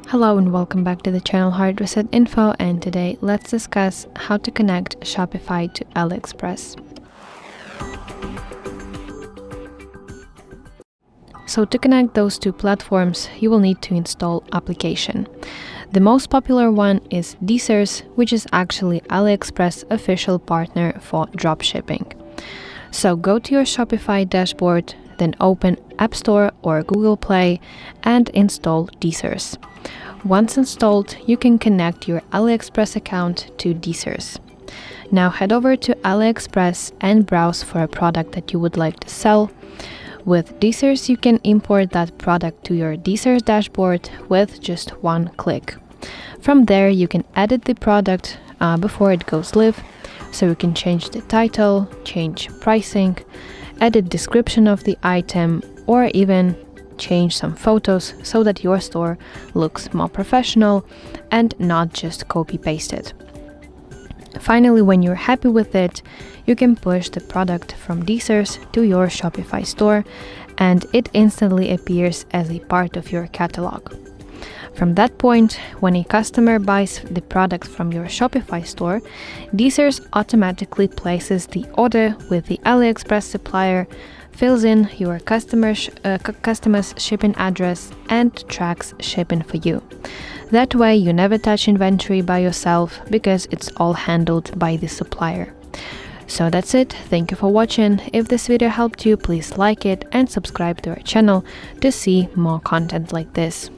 Hello and welcome back to the channel HardReset.Info, and today let's discuss how to connect Shopify to AliExpress. So to connect those two platforms, you will need to install application. The most popular one is Deezers, which is actually AliExpress official partner for dropshipping. So go to your Shopify dashboard, then open App Store or Google Play and install Deezers. Once installed, you can connect your AliExpress account to Deezers. Now head over to AliExpress and browse for a product that you would like to sell. With Deezers, you can import that product to your Deezers dashboard with just one click. From there, you can edit the product before it goes live, so you can change the title, change pricing, edit description of the item, or even change some photos so that your store looks more professional and not just copy-pasted. Finally, when you're happy with it, you can push the product from Deezers to your Shopify store and it instantly appears as a part of your catalog. From that point, when a customer buys the product from your Shopify store, Deezers automatically places the order with the AliExpress supplier, fills in your customer's shipping address, and tracks shipping for you. That way, you never touch inventory by yourself because it's all handled by the supplier. So that's it. Thank you for watching. If this video helped you, please like it and subscribe to our channel to see more content like this.